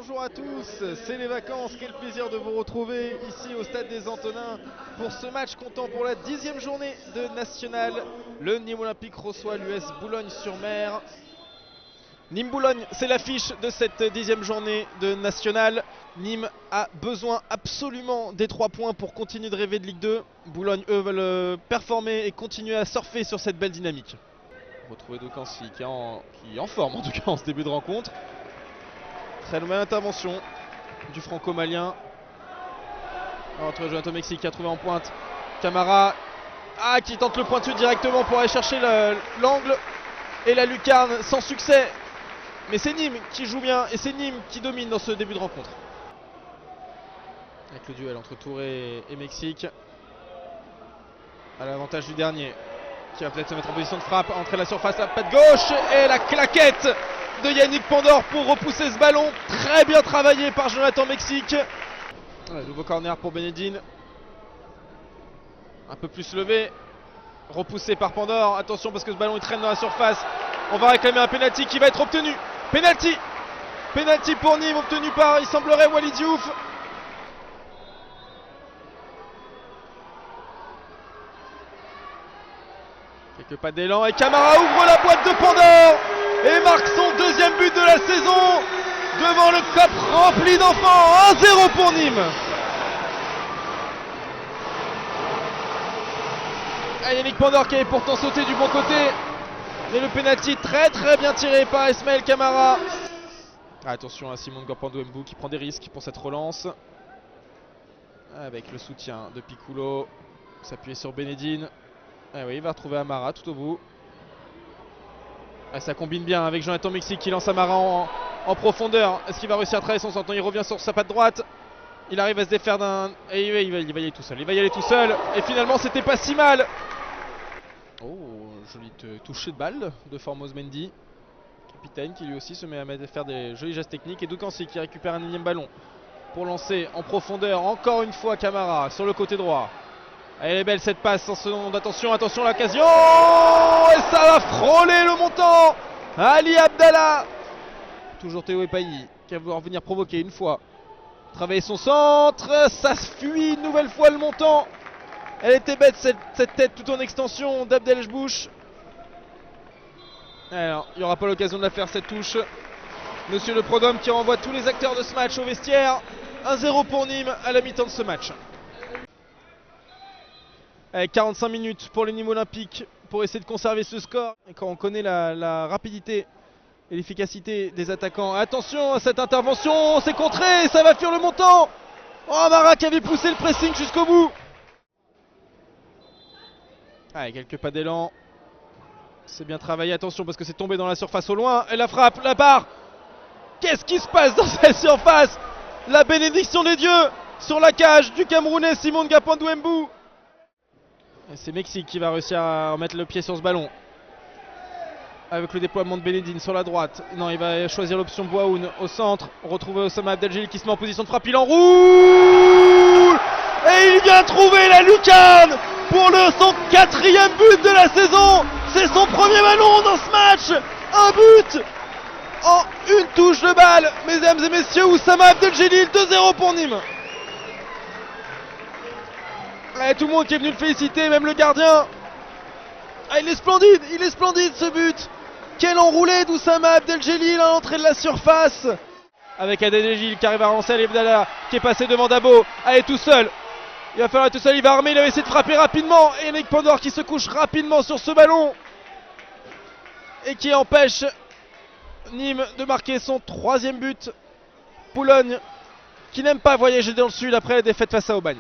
bonjour à tous, c'est les vacances, quel plaisir de vous retrouver ici au Stade des Antonins pour ce match comptant pour la 10e journée de National. Le Nîmes Olympique reçoit l'US Boulogne-sur-Mer. Nîmes-Boulogne, c'est l'affiche de cette 10e journée de National. Nîmes a besoin absolument des 3 points pour continuer de rêver de Ligue 2. Boulogne, eux, veulent performer et continuer à surfer sur cette belle dynamique. Retrouver Doukancy qui est en forme en tout cas en ce début de rencontre. Très nouvelle intervention du franco-malien. On retrouve Jonathan Mexique qui a trouvé en pointe Camara. Qui tente le pointu directement pour aller chercher l'angle et la lucarne sans succès. Mais c'est Nîmes qui joue bien et c'est Nîmes qui domine dans ce début de rencontre. Avec le duel entre Touré et Mexique. À l'avantage du dernier. Qui va peut-être se mettre en position de frappe, entrer la surface à pas de gauche. Et la claquette de Yannick Pandore pour repousser ce ballon. Très bien travaillé par Jonathan Mexique. Nouveau corner pour Benedine. Un peu plus levé. Repoussé par Pandore. Attention parce que ce ballon il traîne dans la surface. On va réclamer un penalty qui va être obtenu. Penalty. Penalty pour Nîmes obtenu par, il semblerait, Walid Diouf. Quelques pas d'élan et Camara ouvre la boîte de Pandore et marque son deuxième but de la saison devant le COP rempli d'enfants. 1-0 pour Nîmes. Yannick Pandore qui avait pourtant sauté du bon côté. Mais le penalty très bien tiré par Ismaël Camara. Attention à Simon Ngapandou-Mbou qui prend des risques pour cette relance. Avec le soutien de Piccolo. S'appuyer sur Benedine. Oui, il va retrouver Amara tout au bout. Ça combine bien avec Jonathan Mexique qui lance Amara en profondeur. Est-ce qu'il va réussir à travailler son centre? Il revient sur sa patte droite. Il arrive à se défaire d'un... Et il va y aller tout seul. Il va y aller tout seul. Et finalement, c'était pas si mal. Oh, joli toucher de balle de Formose Mendy. Capitaine qui lui aussi se met à faire des jolis gestes techniques. Et Doukancy qui récupère un énième ballon pour lancer en profondeur. Encore une fois Camara sur le côté droit. Elle est belle cette passe sans ce nom d'attention, attention l'occasion. Et ça va frôler le montant. Ali Abdallah. Toujours Théo Epailly qui va vouloir venir provoquer une fois. Travailler son centre, ça se fuit une nouvelle fois le montant. Elle était bête cette tête tout en extension d'Abdelchbouch. Alors, il n'y aura pas l'occasion de la faire cette touche. Monsieur le Prodhomme qui renvoie tous les acteurs de ce match au vestiaire. 1-0 pour Nîmes à la mi-temps de ce match. Avec 45 minutes pour les Nîmes Olympiques pour essayer de conserver ce score. Et quand on connaît la rapidité et l'efficacité des attaquants. Attention à cette intervention, c'est contré, ça va fuir le montant. Oh, Mara qui avait poussé le pressing jusqu'au bout. Quelques pas d'élan. C'est bien travaillé, attention parce que c'est tombé dans la surface au loin. Et la frappe, la barre. Qu'est-ce qui se passe dans cette surface? La bénédiction des dieux sur la cage du Camerounais Simon Ngapandou-Mbou. C'est Mexique qui va réussir à mettre le pied sur ce ballon. Avec le déploiement de Benedine sur la droite. Non, il va choisir l'option Bouaoun au centre. Retrouver Osama Abdelgil qui se met en position de frappe. Il enroule. Et il vient trouver la lucarne pour son 4e but de la saison. C'est son premier ballon dans ce match. Un but en une touche de balle. Mesdames et messieurs, Osama Abdelgil, 2-0 pour Nîmes. Tout le monde qui est venu le féliciter, même le gardien. Il est splendide ce but. Quel enroulé d'Oussama Abdelgil à l'entrée de la surface. Avec Abdelgil qui arrive à relancer Ali Abdallah qui est passé devant Dabo. Tout seul. Il va falloir être tout seul, il va armer, il va essayer de frapper rapidement. Et Yannick Pandore qui se couche rapidement sur ce ballon. Et qui empêche Nîmes de marquer son 3e but. Boulogne qui n'aime pas voyager dans le sud après la défaite face à Aubagne.